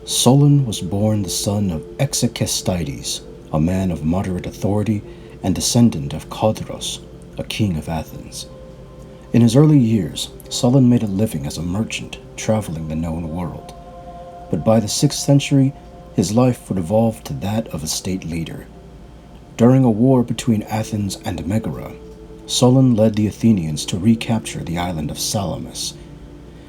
Solon was born the son of Execestides, a man of moderate authority and descendant of Codrus, a king of Athens. In his early years, Solon made a living as a merchant traveling the known world. But by the 6th century, his life would evolve to that of a state leader. During a war between Athens and Megara, Solon led the Athenians to recapture the island of Salamis.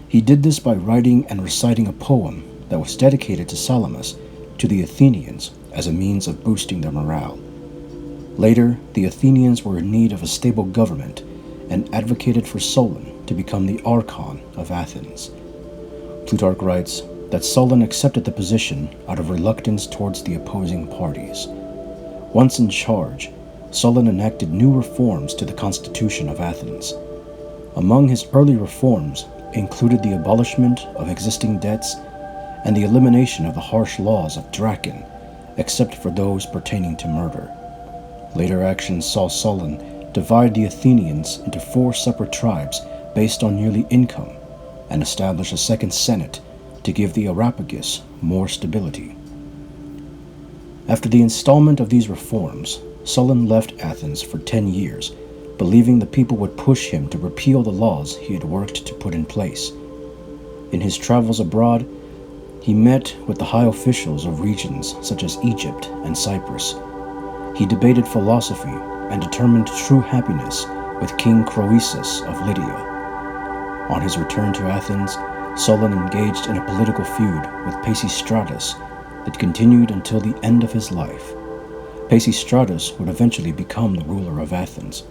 He did this by writing and reciting a poem that was dedicated to Salamis to the Athenians as a means of boosting their morale. Later, the Athenians were in need of a stable government and advocated for Solon to become the Archon of Athens. Plutarch writes that Solon accepted the position out of reluctance towards the opposing parties. Once in charge, Solon enacted new reforms to the constitution of Athens. Among his early reforms included the abolishment of existing debts and the elimination of the harsh laws of Draken, except for those pertaining to murder. Later actions saw Solon divide the Athenians into 4 separate tribes based on yearly income and establish a second senate to give the Areopagus more stability. After the installment of these reforms, Solon left Athens for 10 years, believing the people would push him to repeal the laws he had worked to put in place. In his travels abroad, he met with the high officials of regions such as Egypt and Cyprus. He debated philosophy and determined true happiness with King Croesus of Lydia. On his return to Athens, Solon engaged in a political feud with Pisistratus that continued until the end of his life. Pisistratus would eventually become the ruler of Athens,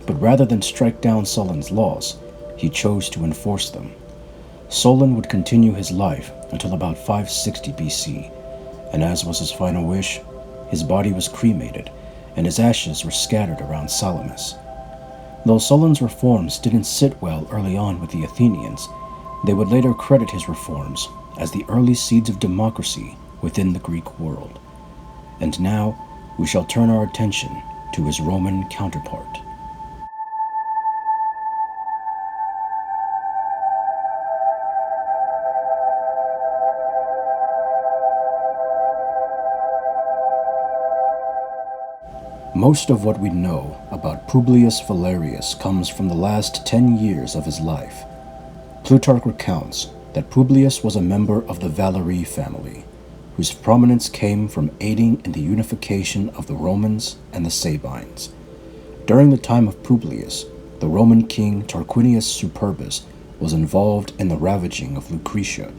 but rather than strike down Solon's laws, he chose to enforce them. Solon would continue his life until about 560 BC, and as was his final wish, his body was cremated and his ashes were scattered around Salamis. Though Solon's reforms didn't sit well early on with the Athenians, they would later credit his reforms as the early seeds of democracy within the Greek world. And now, we shall turn our attention to his Roman counterpart. Most of what we know about Publius Valerius comes from the last 10 years of his life. Plutarch recounts that Publius was a member of the Valerii family, whose prominence came from aiding in the unification of the Romans and the Sabines. During the time of Publius, the Roman king Tarquinius Superbus was involved in the ravaging of Lucretia.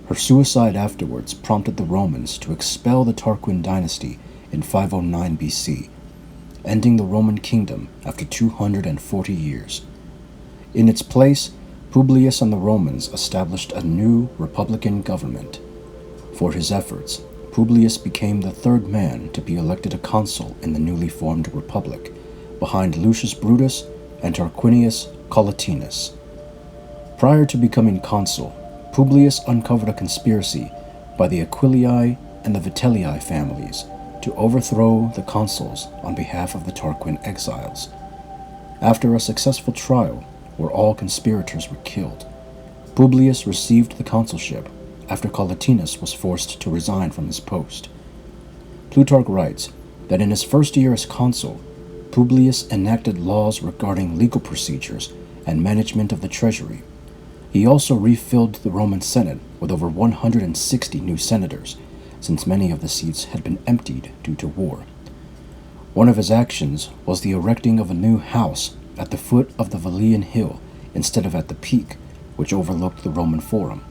Her suicide afterwards prompted the Romans to expel the Tarquin dynasty in 509 BC, ending the Roman kingdom after 240 years. In its place, Publius and the Romans established a new republican government. For his efforts, Publius became the 3rd man to be elected a consul in the newly formed republic, behind Lucius Brutus and Tarquinius Collatinus. Prior to becoming consul, Publius uncovered a conspiracy by the Aquilii and the Vitellii families to overthrow the consuls on behalf of the Tarquin exiles. After a successful trial, where all conspirators were killed, Publius received the consulship after Collatinus was forced to resign from his post. Plutarch writes that in his first year as consul, Publius enacted laws regarding legal procedures and management of the treasury. He also refilled the Roman Senate with over 160 new senators, since many of the seats had been emptied due to war. One of his actions was the erecting of a new house at the foot of the Velian Hill instead of at the peak, which overlooked the Roman Forum.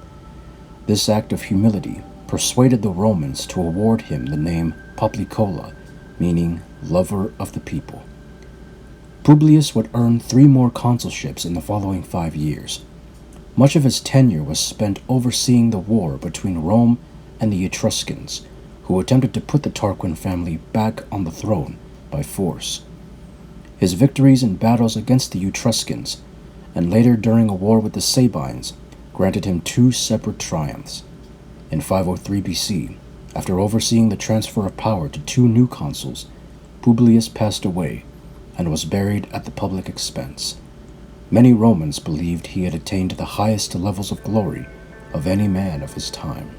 This act of humility persuaded the Romans to award him the name Publicola, meaning lover of the people. Publius would earn 3 more consulships in the following 5 years. Much of his tenure was spent overseeing the war between Rome and the Etruscans, who attempted to put the Tarquin family back on the throne by force. His victories in battles against the Etruscans, and later during a war with the Sabines, granted him 2 separate triumphs. In 503 BC, after overseeing the transfer of power to 2 new consuls, Publius passed away and was buried at the public expense. Many Romans believed he had attained the highest levels of glory of any man of his time.